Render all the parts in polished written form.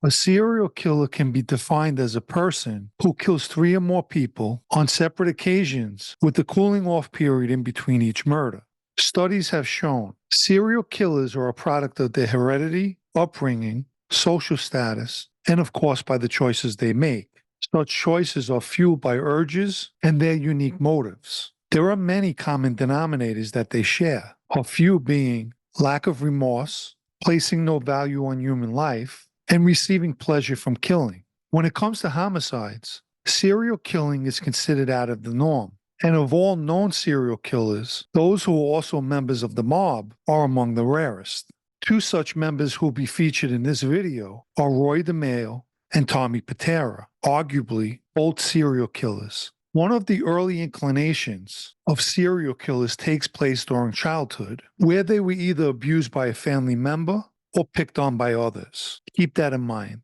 A serial killer can be defined as a person who kills three or more people on separate occasions with a cooling off period in between each murder. Studies have shown serial killers are a product of their heredity, upbringing, social status, and of course by the choices they make. Such choices are fueled by urges and their unique motives. There are many common denominators that they share, a few being lack of remorse, placing no value on human life, and receiving pleasure from killing. When it comes to homicides, serial killing is considered out of the norm. And of all known serial killers, those who are also members of the mob are among the rarest. Two such members who will be featured in this video are Roy DeMeo and Tommy Pitera, arguably both serial killers. One of the early inclinations of serial killers takes place during childhood, where they were either abused by a family member or picked on by others. Keep that in mind.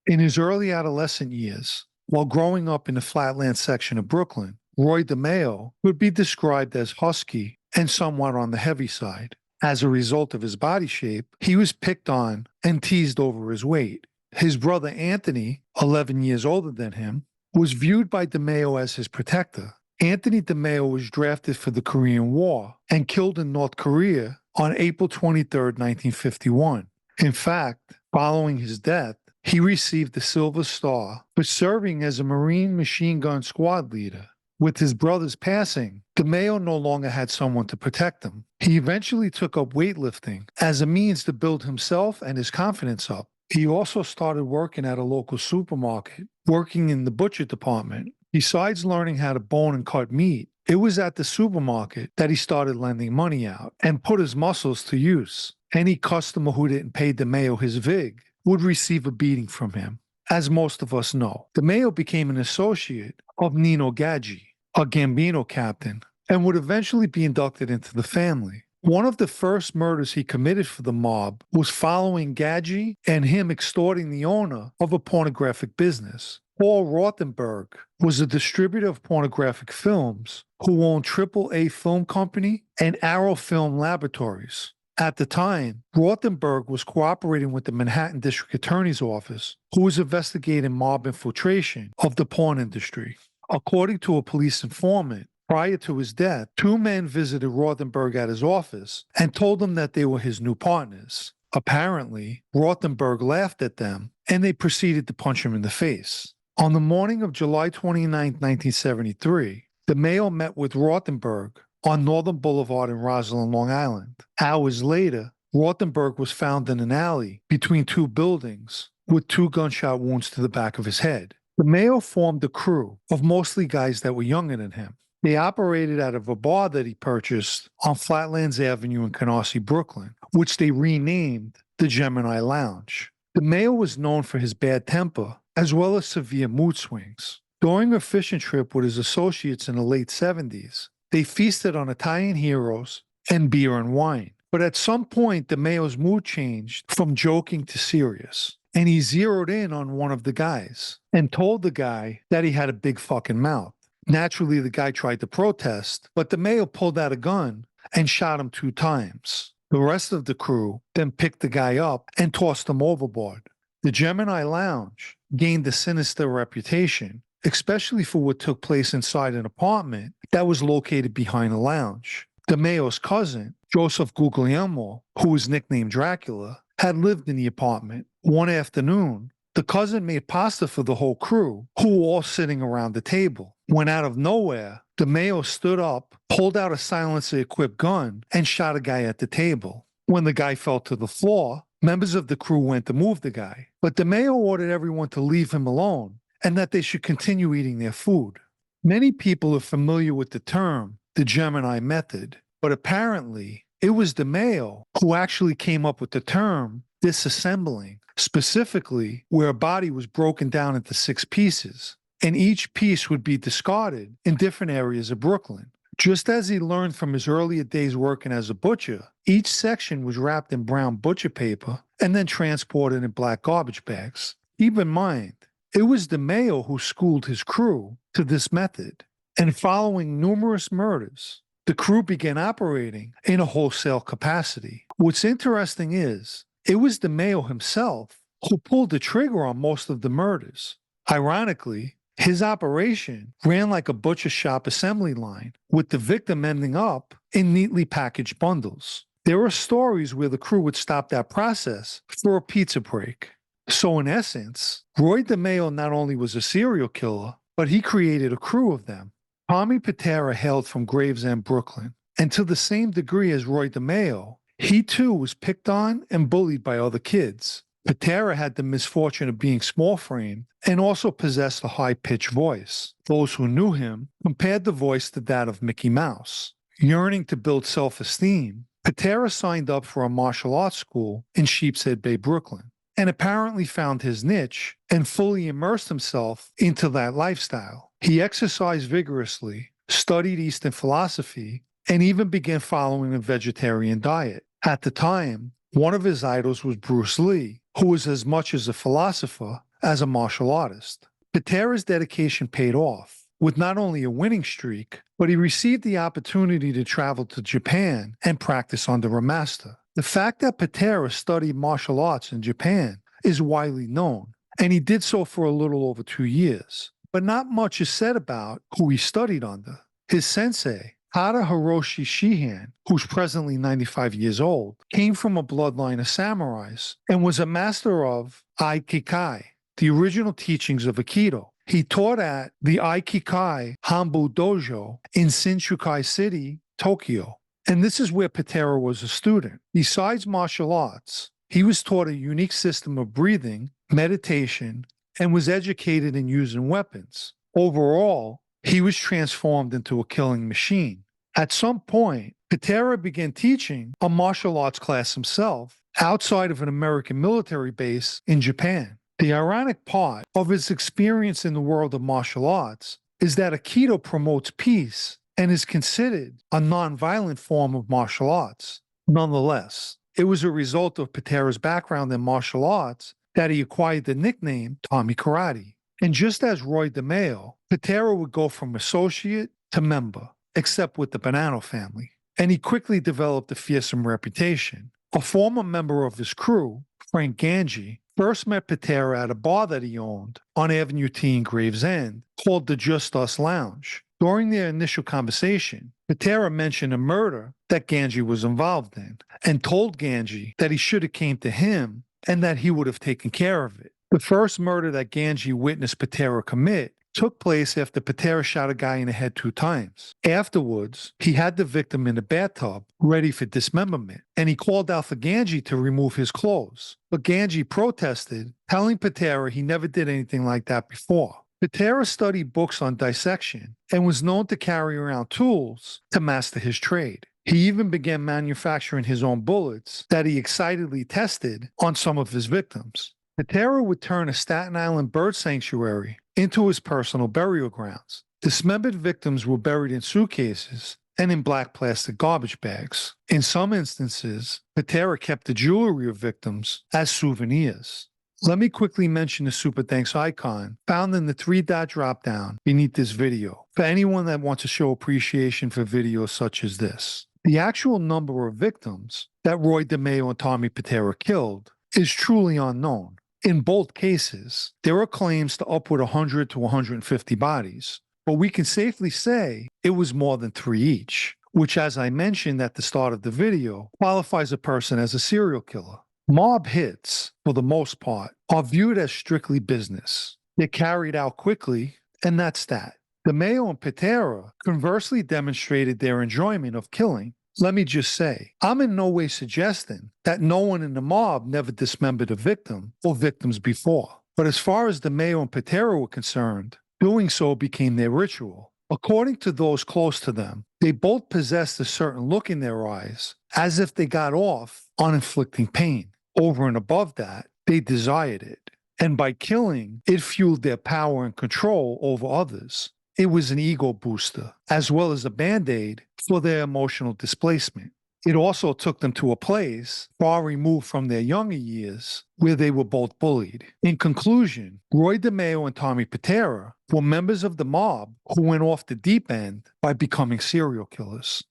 In his early adolescent years, while growing up in the Flatland section of Brooklyn, Roy DeMeo would be described as husky and somewhat on the heavy side. As a result of his body shape, he was picked on and teased over his weight. His brother Anthony, 11 years older than him, was viewed by DeMeo as his protector. Anthony DeMeo was drafted for the Korean War and killed in North Korea on April 23, 1951. In fact, following his death, he received the Silver Star for serving as a Marine machine gun squad leader. With his brother's passing, DeMeo no longer had someone to protect him. He eventually took up weightlifting as a means to build himself and his confidence up. He also started working at a local supermarket, working in the butcher department. Besides learning how to bone and cut meat, it was at the supermarket that he started lending money out and put his muscles to use. Any customer who didn't pay DeMeo his vig would receive a beating from him. As most of us know, DeMeo became an associate of Nino Gaggi, a Gambino captain, and would eventually be inducted into the family. One of the first murders he committed for the mob was following Gaggi and him extorting the owner of a pornographic business. Paul Rothenberg was a distributor of pornographic films who owned AAA Film Company and Arrow Film Laboratories. At the time, Rothenberg was cooperating with the Manhattan District Attorney's Office, who was investigating mob infiltration of the porn industry. According to a police informant, prior to his death, two men visited Rothenberg at his office and told him that they were his new partners. Apparently, Rothenberg laughed at them and they proceeded to punch him in the face. On the morning of July 29, 1973, DeMeo met with Rothenberg on Northern Boulevard in Roslyn, Long Island. Hours later, Rothenberg was found in an alley between two buildings with two gunshot wounds to the back of his head. DeMeo formed a crew of mostly guys that were younger than him. They operated out of a bar that he purchased on Flatlands Avenue in Canarsie, Brooklyn, which they renamed the Gemini Lounge. DeMeo was known for his bad temper as well as severe mood swings. During a fishing trip with his associates in the late 70s, they feasted on Italian heroes and beer and wine. But at some point, DeMeo's mood changed from joking to serious, and he zeroed in on one of the guys and told the guy that he had a big fucking mouth. Naturally, the guy tried to protest, but DeMeo pulled out a gun and shot him 2 times. The rest of the crew then picked the guy up and tossed him overboard. The Gemini Lounge gained a sinister reputation, especially for what took place inside an apartment that was located behind the lounge. DeMeo's cousin, Joseph Guglielmo, who was nicknamed Dracula, had lived in the apartment. One afternoon, the cousin made pasta for the whole crew, who were all sitting around the table. When out of nowhere, DeMeo stood up, pulled out a silencer-equipped gun, and shot a guy at the table. When the guy fell to the floor, members of the crew went to move the guy, but DeMeo ordered everyone to leave him alone and that they should continue eating their food. Many people are familiar with the term, the Gemini method, but apparently it was DeMeo who actually came up with the term disassembling, specifically where a body was broken down into 6 pieces, and each piece would be discarded in different areas of Brooklyn. Just as he learned from his earlier days working as a butcher, each section was wrapped in brown butcher paper and then transported in black garbage bags. Keep in mind, it was DeMeo who schooled his crew to this method, and following numerous murders, the crew began operating in a wholesale capacity. What's interesting is, it was DeMeo himself who pulled the trigger on most of the murders. Ironically, his operation ran like a butcher shop assembly line, with the victim ending up in neatly packaged bundles. There are stories where the crew would stop that process for a pizza break. So in essence, Roy DeMeo not only was a serial killer, but he created a crew of them. Tommy Pitera hailed from Gravesend, Brooklyn, and to the same degree as Roy DeMeo, he too was picked on and bullied by other kids. Patera had the misfortune of being small-framed and also possessed a high-pitched voice. Those who knew him compared the voice to that of Mickey Mouse. Yearning to build self-esteem, Patera signed up for a martial arts school in Sheepshead Bay, Brooklyn, and apparently found his niche and fully immersed himself into that lifestyle. He exercised vigorously, studied Eastern philosophy, and even began following a vegetarian diet. At the time, one of his idols was Bruce Lee, who was as much as a philosopher as a martial artist. Patera's dedication paid off, with not only a winning streak, but he received the opportunity to travel to Japan and practice under a master. The fact that Patera studied martial arts in Japan is widely known, and he did so for a little over 2 years. But not much is said about who he studied under. His sensei, Hada Hiroshi Shihan, who's presently 95 years old, came from a bloodline of samurais and was a master of Aikikai, the original teachings of Aikido. He taught at the Aikikai Hanbu Dojo in Shinshukai City, Tokyo. And this is where Patera was a student. Besides martial arts, he was taught a unique system of breathing, meditation, and was educated in using weapons. Overall, he was transformed into a killing machine. At some point, Patera began teaching a martial arts class himself outside of an American military base in Japan. The ironic part of his experience in the world of martial arts is that Aikido promotes peace and is considered a non-violent form of martial arts. Nonetheless, it was a result of Patera's background in martial arts that he acquired the nickname Tommy Karate. And just as Roy DeMeo, Patera would go from associate to member, except with the Bonanno family. And he quickly developed a fearsome reputation. A former member of his crew, Frank Ganji, first met Patera at a bar that he owned on Avenue T in Gravesend called the Just Us Lounge. During their initial conversation, Patera mentioned a murder that Ganji was involved in and told Ganji that he should have came to him and that he would have taken care of it. The first murder that Ganji witnessed Patera commit took place after Patera shot a guy in the head 2 times. Afterwards, he had the victim in the bathtub, ready for dismemberment, and he called out for Ganji to remove his clothes. But Ganji protested, telling Patera he never did anything like that before. Patera studied books on dissection and was known to carry around tools to master his trade. He even began manufacturing his own bullets that he excitedly tested on some of his victims. Patera would turn a Staten Island bird sanctuary into his personal burial grounds. Dismembered victims were buried in suitcases and in black plastic garbage bags. In some instances, Patera kept the jewelry of victims as souvenirs. Let me quickly mention the Super Thanks icon found in the 3-dot dropdown beneath this video for anyone that wants to show appreciation for videos such as this. The actual number of victims that Roy DeMeo and Tommy Patera killed is truly unknown. In both cases, there are claims to upward 100 to 150 bodies, but we can safely say it was more than 3 each, which, as I mentioned at the start of the video, qualifies a person as a serial killer. Mob hits, for the most part, are viewed as strictly business. They're carried out quickly, and that's that. DeMeo and Patera conversely demonstrated their enjoyment of killing. Let me just say, I'm in no way suggesting that no one in the mob never dismembered a victim or victims before. But as far as DeMeo and Patera were concerned, doing so became their ritual. According to those close to them, they both possessed a certain look in their eyes, as if they got off on inflicting pain. Over and above that, they desired it. And by killing, it fueled their power and control over others. It was an ego booster, as well as a band-aid for their emotional displacement. It also took them to a place far removed from their younger years where they were both bullied. In conclusion, Roy DeMeo and Tommy Patera were members of the mob who went off the deep end by becoming serial killers.